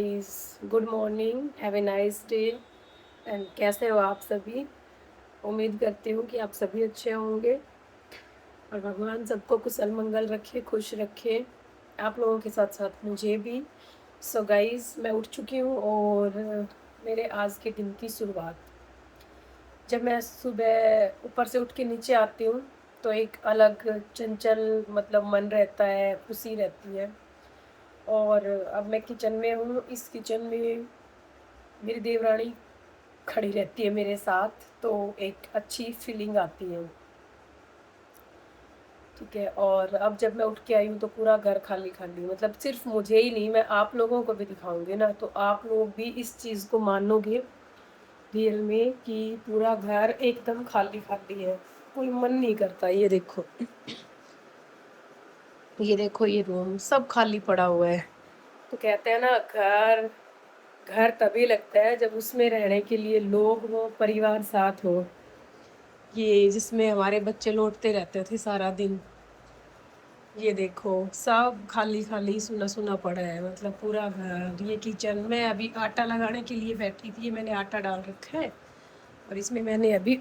Good morning, have a nice day. And कैसे हो आप सभी? उम्मीद करती हूँ कि आप सभी अच्छे होंगे और भगवान सबको कुशल मंगल रखे, खुश रखे, आप लोगों के साथ साथ मुझे भी। सो गाइस, मैं उठ चुकी हूँ और मेरे आज के दिन की शुरुआत, जब मैं सुबह ऊपर से उठ के नीचे आती हूँ तो एक अलग चंचल मन रहता है, खुशी रहती है। और अब मैं किचन में हूँ। इस किचन में मेरी देवरानी खड़ी रहती है मेरे साथ, तो एक अच्छी फीलिंग आती है। ठीक है। और अब जब मैं उठ के आई हूँ तो पूरा घर खाली खाली, सिर्फ मुझे ही नहीं, मैं आप लोगों को भी दिखाऊंगी ना, तो आप लोग भी इस चीज़ को मानोगे रियल में कि पूरा घर एकदम खाली खाली है, कोई मन नहीं करता। ये देखो ये रूम सब खाली पड़ा हुआ है। तो कहते हैं ना, घर घर तभी लगता है जब उसमें रहने के लिए लोग हो, परिवार साथ हो। ये जिसमें हमारे बच्चे लौटते रहते थे सारा दिन, ये देखो सब खाली खाली सुना सुना पड़ा है, पूरा घर। ये किचन, मैं अभी आटा लगाने के लिए बैठी थी, मैंने आटा डाल रखा है और इसमें मैंने अभी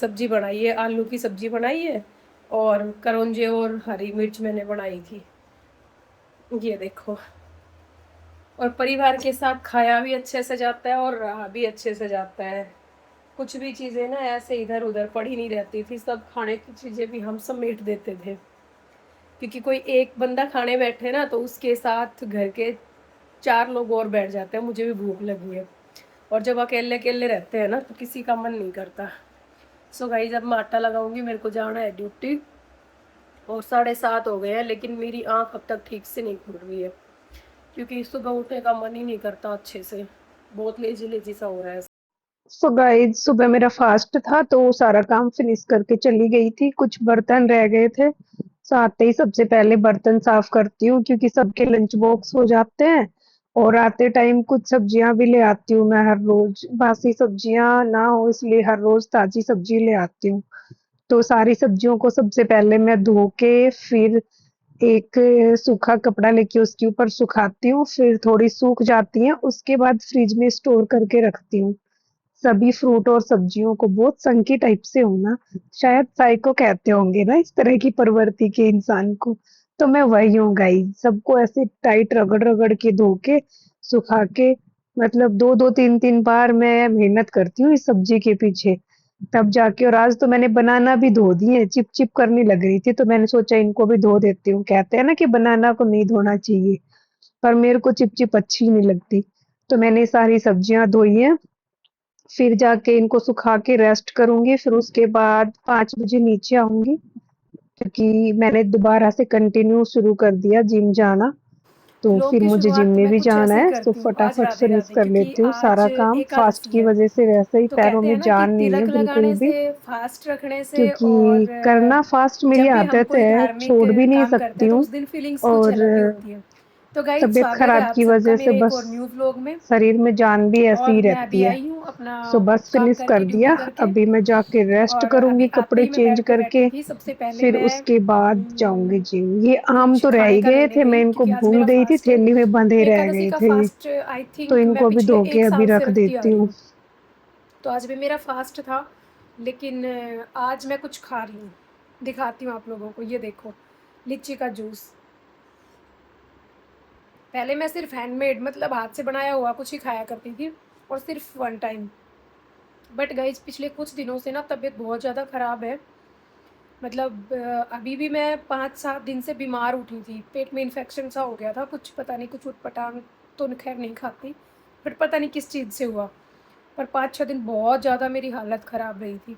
सब्जी बनाई है, आलू की सब्जी बनाई है और करौंजे और हरी मिर्च मैंने बनाई थी। ये देखो, और परिवार के साथ खाया भी अच्छे से जाता है और रहा भी अच्छे से जाता है। कुछ भी चीज़ें ना ऐसे इधर उधर पड़ी नहीं रहती थी, सब खाने की चीज़ें भी हम समेट देते थे, क्योंकि कोई एक बंदा खाने बैठे ना तो उसके साथ घर के 4 लोग और बैठ जाते हैं। मुझे भी भूख लगी है, और जब अकेले अकेले रहते हैं ना तो किसी का मन नहीं करता। सो गाइस, अब मैं आटा लगाऊंगी, मेरे को जाना है ड्यूटी और 7:30 हो गए हैं, लेकिन मेरी आँख अब तक ठीक से नहीं खुल रही है, क्योंकि सुबह उठने का मन ही नहीं करता अच्छे से, बहुत लेजी लेजी सा हो रहा है। सो गाइस, सुबह मेरा फास्ट था तो सारा काम फिनिश करके चली गई थी। कुछ बर्तन रह गए थे, सो आते ही सबसे पहले बर्तन साफ करती हूँ क्योंकि सबके लंच बॉक्स हो जाते हैं। और आते टाइम कुछ सब्जियां भी ले आती हूँ मैं, हर रोज बासी सब्जियां ना हो इसलिए हर रोज ताजी सब्जी ले आती हूँ। तो सारी सब्जियों को सबसे पहले मैं धो के फिर एक सूखा कपड़ा लेके उसके ऊपर सुखाती हूँ, फिर थोड़ी सूख जाती हैं उसके बाद फ्रिज में स्टोर करके रखती हूँ। सभी फ्रूट और सब्जियों को, बहुत संकी टाइप से हूँ ना, शायद साइको कहते होंगे ना इस तरह की प्रवृत्ति के इंसान को। तो मैं वही हूँ गाइस, सबको ऐसे टाइट रगड़ रगड़ के धो के सुखा के, मतलब दो दो तीन तीन बार मैं मेहनत करती हूँ इस सब्जी के पीछे, तब जाके। और आज तो मैंने बनाना भी धो दिए, चिप चिप करने लग रही थी तो मैंने सोचा इनको भी धो देती हूँ। कहते हैं ना कि बनाना को नहीं धोना चाहिए, पर मेरे को चिप चिप अच्छी नहीं लगती। तो मैंने सारी सब्जियां धोई हैं, फिर जाके इनको सुखा के रेस्ट करूंगी, फिर उसके बाद 5 बजे नीचे आऊंगी क्योंकि मैंने दोबारा से कंटिन्यू शुरू कर दिया जिम जाना। तो व्लॉग फिर की मुझे जिम शुरुआत में मैं भी कुछ जाना ऐसे ही है, तो करती हूँ, आज फटाफट राधे फिनिश राधे, कर क्योंकि लेती हूँ आज सारा काम। फास्ट एकादशी की है। वजह से वैसे ही तो पैरों कहते में हैं ना कि जान नहीं है तिलक बिल्कुल लगाने भी, से, फास्ट रखने से, और क्योंकि करना फास्ट मेरी जब भी हम आदत कोई है, धार्मिक छोड़ भी नहीं काम करते सकती हैं तो हूँ। उस दिन फीलिंग्स कुछ और अलग ही होती है। तो गाइज, तबीयत स्वागत है खराब आप की सबका वजह से मेरे एक बस और न्यू व्लॉग में। शरीर में जान भी ऐसी और ही मैं अभी रहती है। आई हूँ अपना सो बस काम फिनिश कर करके, ड्यूटी दिया, करके। अभी मैं जाके रेस्ट और करूंगी अभी आते कपड़े ही मैं चेंज बेड पे बैठी करके, थी, सबसे पहले फिर मैं उसके बाद जाऊंगी जिम। ये आम कुछ तो रह खाने ही का गए लेने थे, गई, मैं इनको क्योंकि आज भूल मेरा गई थी, फास्ट है। थैली में बंधे रह एकादशी गए का थे ये। फास्ट आई तो थिंक मैं इनको भी पिछले धो के 1 अभी साल से रख रखती आ देती रही हूँ। हूँ। तो आज भी मेरा फास्ट था, लेकिन आज मैं कुछ खा रही हूँ, दिखाती हूँ आप लोगों को। ये देखो, लीची का जूस। पहले मैं सिर्फ हैंडमेड, हाथ से बनाया हुआ कुछ ही खाया करती थी, और सिर्फ वन टाइम। बट गाइज, पिछले कुछ दिनों से ना तबीयत बहुत ज़्यादा ख़राब है। अभी भी मैं 5-7 दिन से बीमार उठी थी, पेट में इन्फेक्शन सा हो गया था कुछ, पता नहीं, कुछ उटपटांग तो खैर नहीं खाती, बट पता नहीं किस चीज़ से हुआ। पर 5-6 दिन बहुत ज़्यादा मेरी हालत ख़राब रही थी।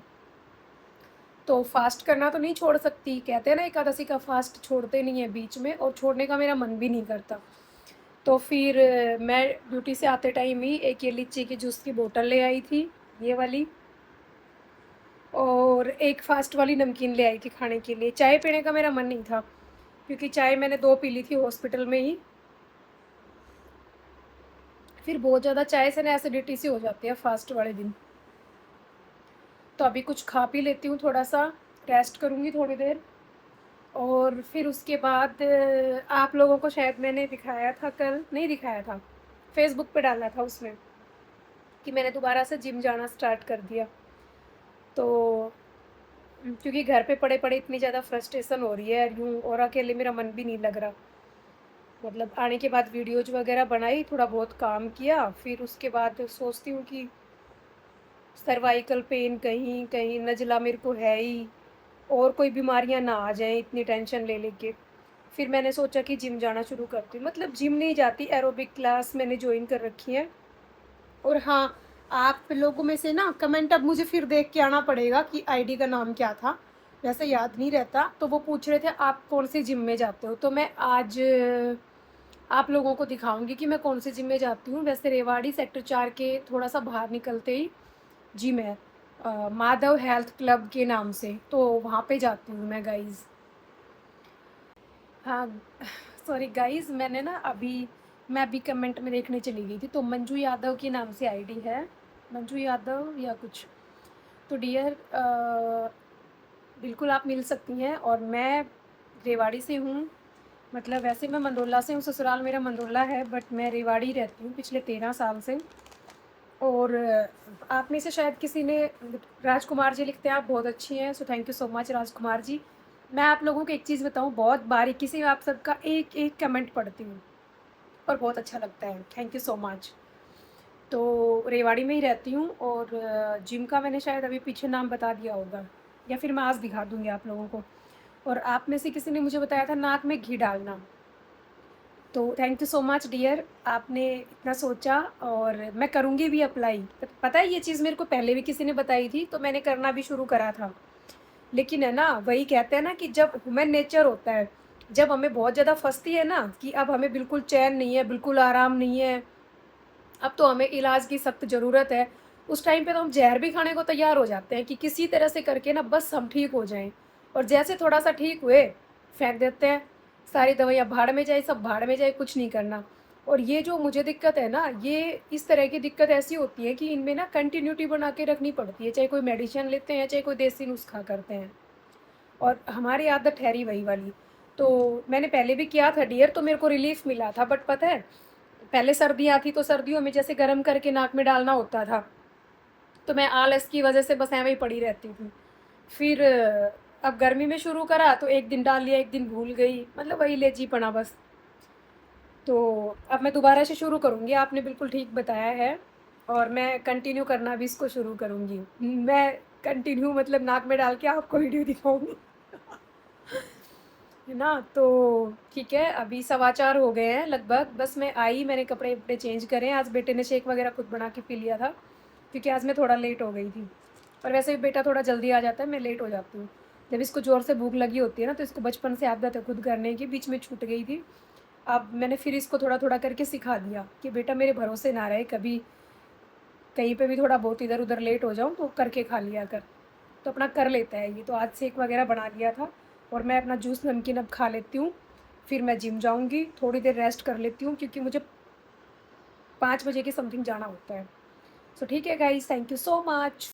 तो फास्ट करना तो नहीं छोड़ सकती, कहते हैं ना एकादशी का फास्ट छोड़ते नहीं है बीच में, और छोड़ने का मेरा मन भी नहीं करता। तो फिर मैं ड्यूटी से आते टाइम ही एक ये लीची की जूस की बोतल ले आई थी, ये वाली, और एक फास्ट वाली नमकीन ले आई थी खाने के लिए। चाय पीने का मेरा मन नहीं था, क्योंकि चाय मैंने 2 पी ली थी हॉस्पिटल में ही। फिर बहुत ज़्यादा चाय से ना एसिडिटी सी हो जाती है फास्ट वाले दिन। तो अभी कुछ खा पी लेती हूँ, थोड़ा सा रेस्ट करूँगी थोड़ी देर, और फिर उसके बाद आप लोगों को शायद मैंने दिखाया था, कल नहीं दिखाया था, फेसबुक पे डाला था उसमें कि मैंने दोबारा से जिम जाना स्टार्ट कर दिया। तो क्योंकि घर पे पड़े-पड़े इतनी ज़्यादा फ्रस्ट्रेशन हो रही है यूँ, और अकेले मेरा मन भी नहीं लग रहा। मतलब आने के बाद वीडियोज़ वगैरह बनाई, थोड़ा बहुत काम किया, फिर उसके बाद सोचती हूँ कि सर्वाइकल पेन कहीं, कहीं नज़ला मेरे को है ही, और कोई बीमारियाँ ना आ जाएँ इतनी टेंशन ले लेके। फिर मैंने सोचा कि जिम जाना शुरू करती हूँ, मतलब जिम नहीं जाती, एरोबिक क्लास मैंने जॉइन कर रखी है। और हाँ, आप लोगों में से ना कमेंट अब मुझे फिर देख के आना पड़ेगा कि आईडी का नाम क्या था, वैसे याद नहीं रहता। तो वो पूछ रहे थे आप कौन सी जिम में जाते हो, तो मैं आज आप लोगों को दिखाऊँगी कि मैं कौन सी जिम में जाती हूँ। वैसे रेवाड़ी सेक्टर 4 के थोड़ा-सा बाहर निकलते ही जिम है, माधव हेल्थ क्लब के नाम से, तो वहाँ पे जाती हूँ मैं गाइज़। हाँ, सॉरी गाइज़, मैं अभी कमेंट में देखने चली गई थी, तो मंजू यादव के नाम से आईडी है, मंजू यादव या कुछ। तो डियर बिल्कुल आप मिल सकती हैं, और मैं रेवाड़ी से हूँ। मतलब वैसे मैं मंडोला से हूँ, ससुराल मेरा मंडोला है, बट मैं रेवाड़ी रहती हूँ पिछले 13 साल से। और आप में से शायद किसी ने, राजकुमार जी लिखते हैं आप बहुत अच्छी हैं, so thank you so much Rajkumar ji. मैं आप लोगों को एक चीज़ बताऊँ, बहुत बारीकी से आप सबका एक-एक कमेंट पढ़ती हूँ और बहुत अच्छा लगता है, थैंक यू सो मच। तो रेवाड़ी में ही रहती हूँ, और जिम का मैंने शायद अभी पीछे नाम बता दिया होगा, या फिर मैं आज दिखा दूँगी आप लोगों को। और आप में से किसी ने मुझे बताया था नाक में घी डालना, तो thank you so much dear, आपने इतना सोचा, और मैं करूँगी भी अप्लाई। पता है ये चीज़ मेरे को पहले भी किसी ने बताई थी, तो मैंने करना भी शुरू करा था। लेकिन है ना, वही कहते हैं ना कि जब ह्यूमन नेचर होता है, जब हमें बहुत ज़्यादा फँसती है ना कि अब हमें बिल्कुल चैन नहीं है, बिल्कुल आराम नहीं है, अब तो हमें इलाज की सख्त ज़रूरत है, उस टाइम पे तो हम ज़हर भी खाने को तैयार हो जाते हैं कि किसी तरह से करके ना बस हम ठीक हो जाएँ। और जैसे थोड़ा-सा ठीक हुए, फेंक देते हैं, सारी दवाइयाँ भाड़ में जाए, सब भाड़ में जाए, कुछ नहीं करना। और ये जो मुझे दिक्कत है ना, ये इस तरह की दिक्कत ऐसी होती है कि इनमें ना कंटिन्यूटी बना के रखनी पड़ती है, चाहे कोई मेडिसिन लेते हैं, चाहे कोई देसी नुस्खा करते हैं। और हमारी आदत ठहरी वही वाली। तो मैंने पहले भी किया था डियर, तो मेरे को रिलीफ़ मिला था, बट पता है, पहले सर्दियाँ थी तो सर्दियों में जैसे गरम करके नाक में डालना होता था, तो मैं आलस की वज़ह से बस ऐवें ही पड़ी रहती थी। फिर अब गर्मी में शुरू करा तो 1 दिन डाल लिया, 1 दिन भूल गई, मतलब वही लेजीपना बस। तो अब मैं दोबारा से शुरू करूँगी, आपने बिल्कुल ठीक बताया है, और मैं कंटिन्यू करना भी इसको शुरू करूँगी। मैं कंटिन्यू मतलब नाक में डाल के आपको वीडियो दिखाऊँगी। है ना? तो ठीक है, अभी 4:15 हो गए हैं लगभग, बस मैं आई, मैंने कपड़े-वपड़े चेंज करे, आज बेटे ने शेक वगैरह खुद बना के पी लिया था, क्योंकि आज मैं थोड़ा लेट हो गई थी। और वैसे भी बेटा थोड़ा जल्दी आ जाता है, मैं लेट हो जाती हूँ। जब इसको ज़ोर से भूख लगी होती है ना, तो इसको बचपन से आदत है खुद करने की, बीच में छूट गई थी। अब मैंने फिर इसको थोड़ा-थोड़ा करके सिखा दिया कि बेटा मेरे भरोसे ना रहे, कभी कहीं पे भी थोड़ा बहुत इधर-उधर लेट हो जाऊँ, तो करके खा लिया कर। तो अपना कर लेता है ये, तो आज शेक वगैरह बना लिया था, और मैं अपना जूस नमकीन अब खा लेती हूँ, फिर मैं जिम जाऊँगी, थोड़ी देर रेस्ट कर लेती हूँ, क्योंकि मुझे 5 बजे के समथिंग जाना होता है। सो ठीक है guys, thank you so much.